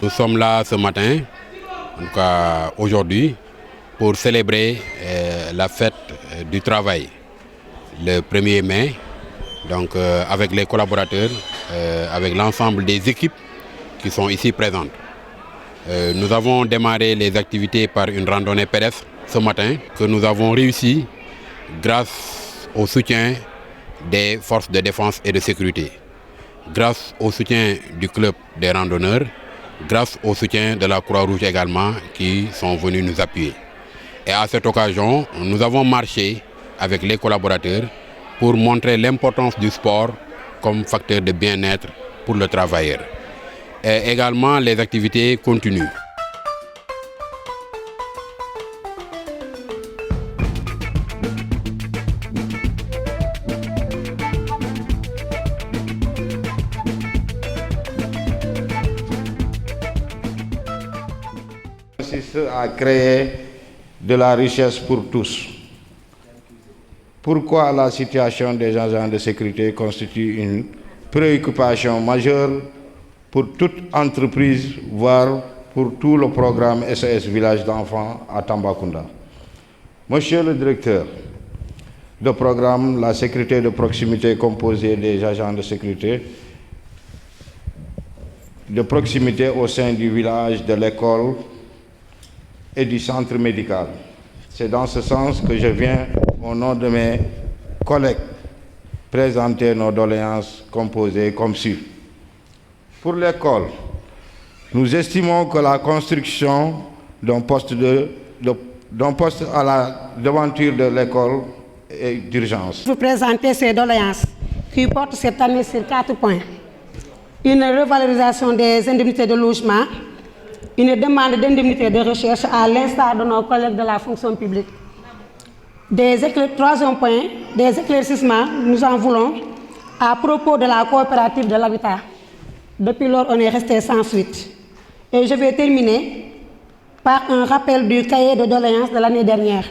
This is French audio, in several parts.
Nous sommes là ce matin, en tout cas aujourd'hui, pour célébrer la fête du travail, le 1er mai, donc avec les collaborateurs, avec l'ensemble des équipes qui sont ici présentes. Nous avons démarré les activités par une randonnée pédestre ce matin que nous avons réussi grâce au soutien des forces de défense et de sécurité, grâce au soutien du club des randonneurs, grâce au soutien de la Croix-Rouge également qui sont venus nous appuyer. Et à cette occasion, nous avons marché avec les collaborateurs pour montrer l'importance du sport comme facteur de bien-être pour le travailleur. Et également, les activités continuent. Consiste à créer de la richesse pour tous. Pourquoi la situation des agents de sécurité constitue une préoccupation majeure pour toute entreprise, voire pour tout le programme SOS Village d'enfants à Tambacounda. Monsieur le directeur de programme, la sécurité de proximité composée des agents de sécurité de proximité au sein du village, de l'école et du centre médical. C'est dans ce sens que je viens, au nom de mes collègues, présenter nos doléances composées comme suit. Pour l'école, nous estimons que la construction d'un poste à la devanture de l'école est d'urgence. Je vous présenter ces doléances qui portent cette année sur 4 points. Une revalorisation des indemnités de logement, une demande d'indemnité de recherche à l'instar de nos collègues de la fonction publique. Troisième point, des éclaircissements, nous en voulons à propos de la coopérative de l'habitat. Depuis lors, on est resté sans suite. Et je vais terminer par un rappel du cahier de doléances de l'année dernière.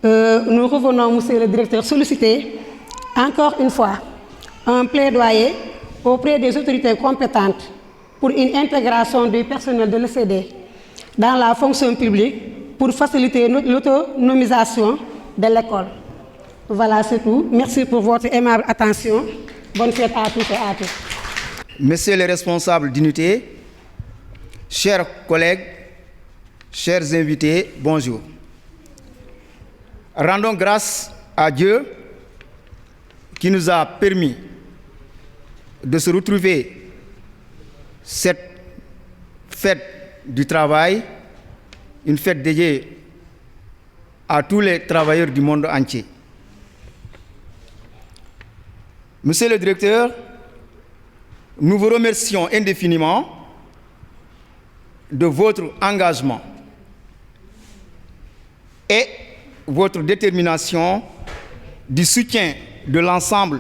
Nous revenons, monsieur le directeur, solliciter encore une fois un plaidoyer auprès des autorités compétentes pour une intégration du personnel de l'ECD dans la fonction publique pour faciliter l'autonomisation de l'école. Voilà, c'est tout. Merci pour votre aimable attention. Bonne fête à tous et à tous. Messieurs les responsables d'unité, chers collègues, chers invités, bonjour. Rendons grâce à Dieu qui nous a permis de se retrouver cette fête du travail, une fête dédiée à tous les travailleurs du monde entier. Monsieur le directeur, nous vous remercions indéfiniment de votre engagement et votre détermination du soutien de l'ensemble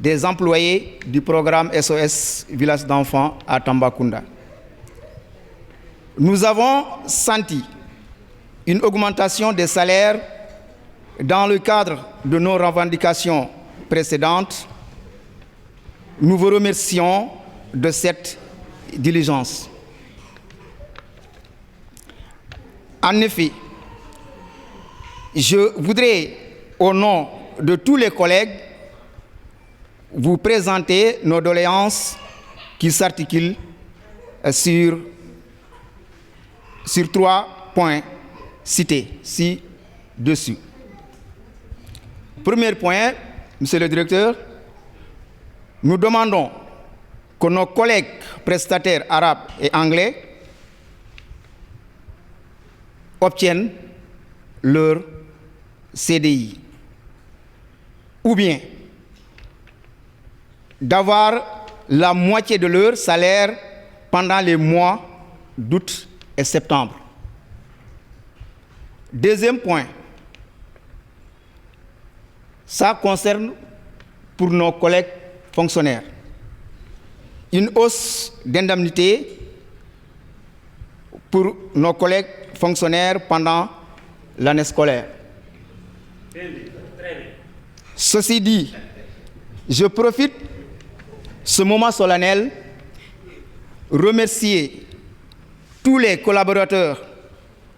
des employés du programme SOS Village d'enfants à Tambacounda. Nous avons senti une augmentation des salaires dans le cadre de nos revendications précédentes. Nous vous remercions de cette diligence. En effet, je voudrais, au nom de tous les collègues, vous présenter nos doléances qui s'articulent sur 3 points cités ci-dessus. Premier point, monsieur le directeur, nous demandons que nos collègues prestataires arabes et anglais obtiennent leur CDI, ou bien d'avoir la moitié de leur salaire pendant les mois d'août et septembre. Deuxième point, ça concerne pour nos collègues fonctionnaires une hausse d'indemnité pour nos collègues fonctionnaires pendant l'année scolaire. Ceci dit, je profite ce moment solennel remercier tous les collaborateurs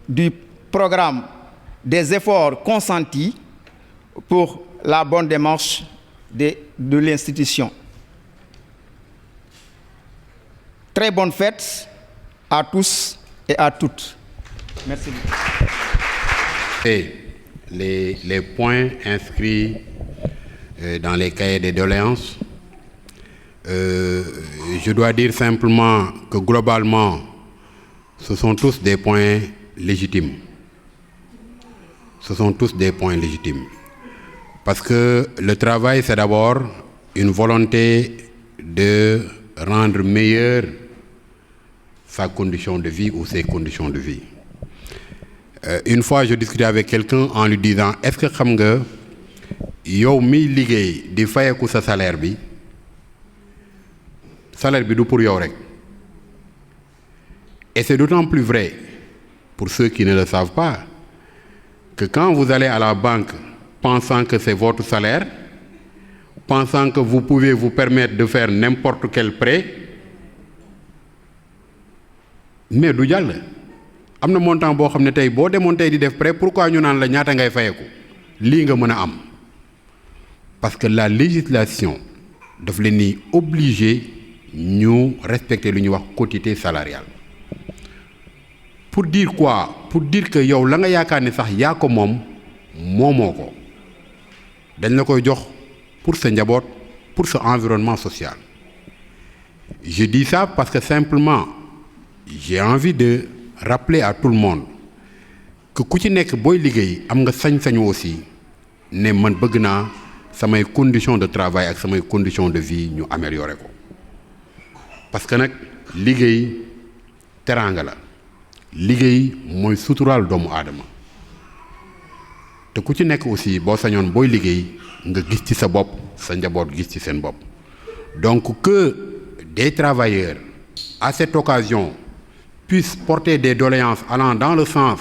du programme des efforts consentis pour la bonne démarche de l'institution. Très bonne fête à tous et à toutes. Merci. Et les points inscrits dans les cahiers des doléances, je dois dire simplement que globalement, ce sont tous des points légitimes. Ce sont tous des points légitimes. Parce que le travail, c'est d'abord une volonté de rendre meilleure sa condition de vie ou ses conditions de vie. Une fois, je discutais avec quelqu'un en lui disant, est-ce que xam nga yow miy liggéey di fayeku sa salaire bi du pour yow rek. Et c'est d'autant plus vrai pour ceux qui ne le savent pas que quand vous allez à la banque pensant que c'est votre salaire, pensant que vous pouvez vous permettre de faire n'importe quel prêt, mais du jàll. Am na montant boo xam ne tey boo demoon tey di def prêt, pourquoi ñu naan la ñaata ngay fayeku lii nga mën a am. Parce que la législation daf leen ni obligé ñu respecter lu ñuy wax quotité salariale. Pour dire quoi? Pour dire que yow la nga yaakaar ne sax yaa ko moom moomoo ko dañ la koy jox pour sa njaboot, pour sa environnement social. Je dis ça parce que simplement j'ai envie de rappeler à tout le monde que ku ci nekk booy liggéey am nga sañ-sañu aussi ne man bëgg naa samay conditions de travail ak samay conditions de vie ñu améliorer ko. Parce que nag liggéey teraanga la. Liggéey mooy suturaal doomu aadama te ku ci nekk aussi boo sañoon booy liggéey nga gis ci sa bopp sa njaboot gis ci seen bopp. Donc que des travailleurs à cette occasion puissent porter des doléances allant dans le sens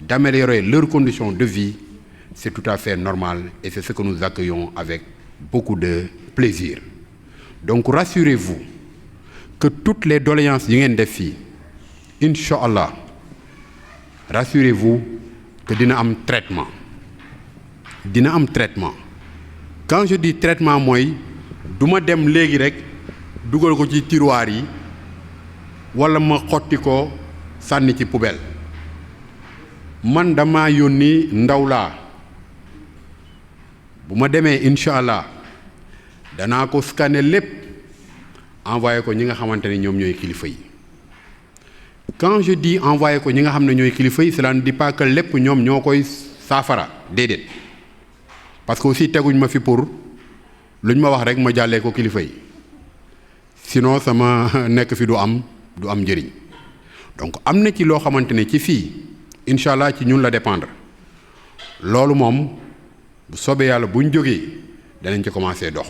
d'améliorer leurs conditions de vie, c'est tout à fait normal et c'est ce que nous accueillons avec beaucoup de plaisir. Donc rassurez-vous que toutes les doléances yi ngeen def fii, Inch'Allah, rassurez-vous que dina am traitement. Dina am traitement. Quand je dis traitement mooy duma dem léegi rek dugal ko ci tiroir yi wala ma xotti ko sànni ci poubelle. Man dama yónni ndaw laa bu ma demee Inch'Allah danaa ko scanner lépp envoyé ko ñi nga xamante ne ñoom ñooy kilifa yi. Quand je dis envoyé ko ñi nga xam ne ñooy kilifa yi, cela ne dit pas que lépp ñoom ñoo koy saafara déedéet parce que aussi teguñ ma fi pour luñ ma wax rek ma jàllee ko kilifa yi sinon sama nekk fi du am njëriñ. Donc am na ci loo xamante ne ci fii Inch'Allah ci ñun la dépendre loolu moom bu soobee yàlla buñ jógee danañ ci commencer dox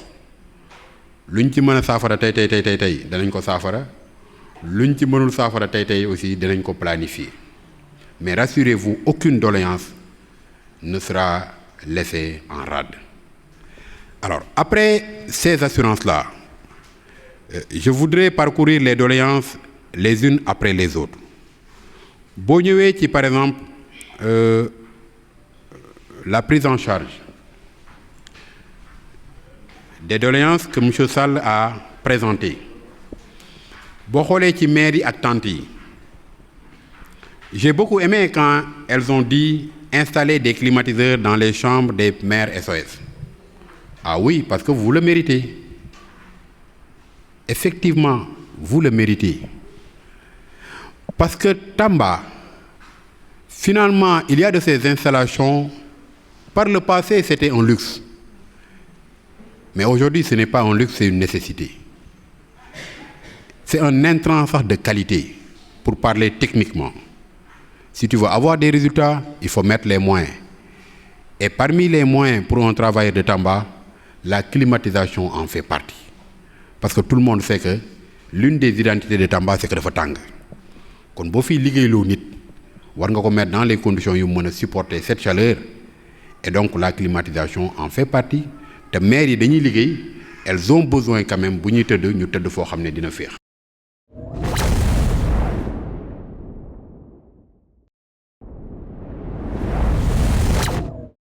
luñ ci mën a saafara tey danañ ko saafara. Luñ ci mënul saafara tey aussi dinañ ko planifier mais rassurez-vous aucune doléance ne sera laissée en rade. Alors après ces assurances-là, je voudrais parcourir les doléances les unes après les autres. Boo ñëwee ci par exemple la prise en charge des doléances que M. Sall a présentées. Boo xoolee ci maire yi ak tante yi, j'ai beaucoup aimé quand elles ont dit installer des climatiseurs dans les chambres des maires SOS. Ah oui, parce que vous le méritez. Effectivement, vous le méritez. Parce que Tamba, finalement, il y a de ces installations, par le passé, c'était un luxe. Mais aujourd'hui, ce n'est pas un luxe, c'est une nécessité. C'est un intrant de qualité, pour parler techniquement. Si tu veux avoir des résultats, il faut mettre les moyens. Et parmi les moyens pour un travailleur de Tamba, la climatisation en fait partie. Parce que tout le monde sait que l'une des identités de Tamba, c'est que dafa tàng. Kon boo fi liggéeyloo nit, war nga ko mettre dans les conditions yu mën a supporter cette chaleur. Et donc la climatisation en fait partie. Te maires yi dañuy liggéey, elles ont besoin quand même bu ñuy tëdd ñu tëdd foo xam ne dina féex.